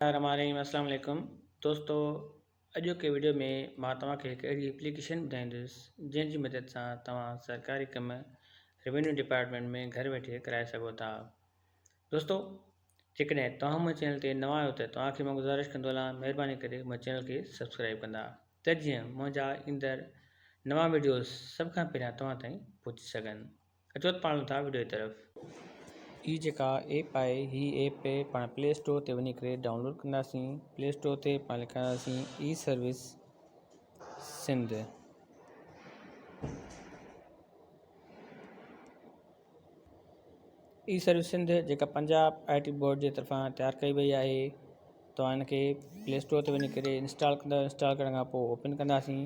अस्सलाम वालेकुम दोस्तों। अॼु के वीडियो में मां तव्हांखे हिकु अहिड़ी एप्लीकेशन ॿुधाईंदुसि जंहिंजी मदद सां तव्हां सरकारी कम रेवेन्यू डिपार्टमेंट में घर वेठे कराए सघो था। दोस्तों, जेकॾहिं तव्हां मुंहिंजे चैनल ते नवां आहियो त तव्हांखे मां गुज़ारिश कंदो आहियां महिरबानी करे मुंहिंजे चैनल खे सब्सक्राइब कंदा त जीअं मुंहिंजा ईंदड़ नवां वीडियोस सभ खां पहिरियां तव्हां ताईं पहुची सघनि। अचो त पाण था वीडियो जी तरफ़। ही जेका ऐप आहे ही ऐप पाण प्ले स्टोर ते वञी करे डाउनलोड कंदासीं। प्ले स्टोर ते पाण लिखांदासीं ई सर्विस सिंध। ई सर्विस सिंध जेका पंजाब IT बोर्ड जे तरफ़ां तैयार कई वई आहे। तव्हां हिनखे प्ले स्टोर ते वञी करे इंस्टॉल कंदा। इंस्टॉल करण खां पोइ ओपन कंदासीं।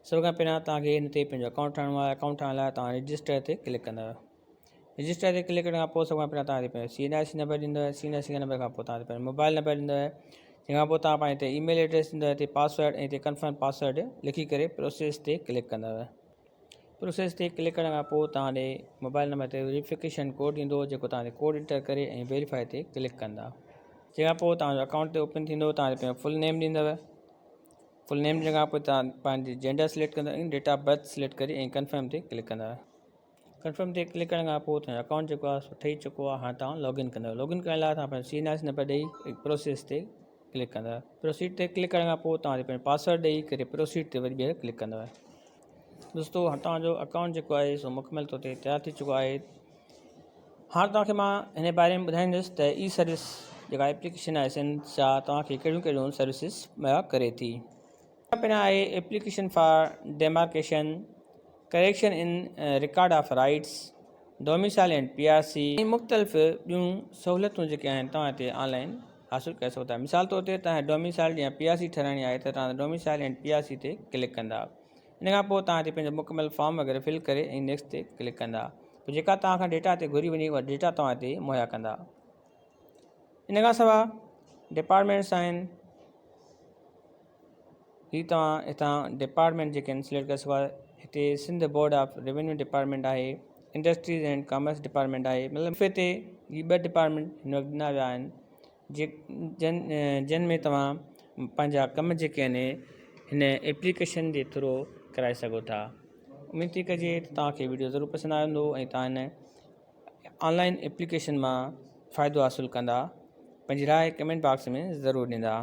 सभ खां पहिरियां तव्हांखे हिन ते पंहिंजो अकाउंट ठाहिणो आहे। अकाउंट ठाहिण लाइ तव्हां रजिस्टर ते क्लिक कंदव। रजिस्टर ते क्लिक करण खां पोइ सभ खां पहिरियां तव्हांखे पंहिंजो CNIC नंबर ॾींदव। CNIC नंबर खां पोइ तव्हांखे पंहिंजो मोबाइल नंबर ॾींदव। तंहिंखां पोइ तव्हां पंहिंजे हिते ईमेल एड्रेस ॾींदव। हिते पासवर्ड ऐं हिते कंफर्म पासवर्ड लिखी करे प्रोसेस ते क्लिक कंदव। प्रोसेस ते क्लिक करण खां पोइ तव्हां ॾे मोबाइल नंबर ते वेरिफिकेशन कोड ईंदो, जेको तव्हां कोड एंटर करे ऐं वेरीफाई ते क्लिक कंदा। तंहिंखां पोइ तव्हांजो अकाउंट ते ओपन थींदो। तव्हांखे पंहिंजो फुल नेम ॾींदव। फुल नेम ॾियण खां पोइ तव्हां पंहिंजी जेंडर सिलेक्ट कंदव, डेट ऑफ बर्थ सिलेक्ट करे ऐं कंफर्म ते क्लिक कंदव। कंफर्म ते क्लिक करण खां पोइ तव्हांजो अकाउंट जेको आहे ठही चुको आहे। हाणे तव्हां लॉगिन कंदव। लॉगिन करण लाइ तव्हां पंहिंजो CNIC नंबर ॾेई प्रोसेस ते क्लिक कंदव। प्रोसीड ते क्लिक करण खां पोइ तव्हांखे पंहिंजो पासवर्ड ॾेई करे प्रोसीड ते वरी ॿीहर क्लिक कंदव। दोस्तों, हाणे तव्हांजो अकाउंट जेको आहे सो मुकमल तौर ते तयारु थी चुको आहे। हाणे तव्हांखे मां हिन बारे में ॿुधाईंदुसि त ई सर्विस जेका एप्लीकेशन आहे सिंध छा तव्हांखे कहिड़ियूं कहिड़ियूं सर्विसिस मुहैया करे थी। पहिरियां आहे application for demarcation, correction in record of rights, domicile and PRC ऐं मुख़्तलिफ़ ॿियूं सहूलियतूं जेके आहिनि तव्हां हिते ऑनलाइन हासिलु करे सघो था। मिसाल तौर ते तव्हां डोमिसाइल या PRC ठहाराइणी आहे त तव्हां डोमिसाइल एंड PRC ते क्लिक कंदा। इन खां पोइ तव्हां हिते पंहिंजो मुकमल फॉर्म वग़ैरह फिल करे ऐं नेक्स्ट ते क्लिक कंदा। पोइ जेका तव्हां खां डेटा ते घुरी वञे उहा डेटा तव्हां हिते मुहैया कंदा। इन खां सवाइ डिपार्टमेंट्स आहिनि। ही तव्हां हितां डिपार्टमेंट जेके आहिनि सिलेक्ट करे सघो। हिते Sindh board of revenue department आहे, इंडस्ट्रीज़ एंड कॉमर्स डिपार्टमेंट आहे। मतिलबु हिते ही 2 डिपार्टमेंट हिन वक़्तु ॾिना विया आहिनि जिन में तव्हां पंहिंजा कम जेके आहिनि हिन एप्लीकेशन जे थ्रू कराए सघो था। उमेद थी कजे त तव्हांखे वीडियो ज़रूरु पसंदि आयो हूंदो ऐं तव्हां हिन ऑनलाइन एप्लीकेशन मां फ़ाइदो हासिलु कंदा। पंहिंजी राय कमेंट बॉक्स में ज़रूरु ॾींदा।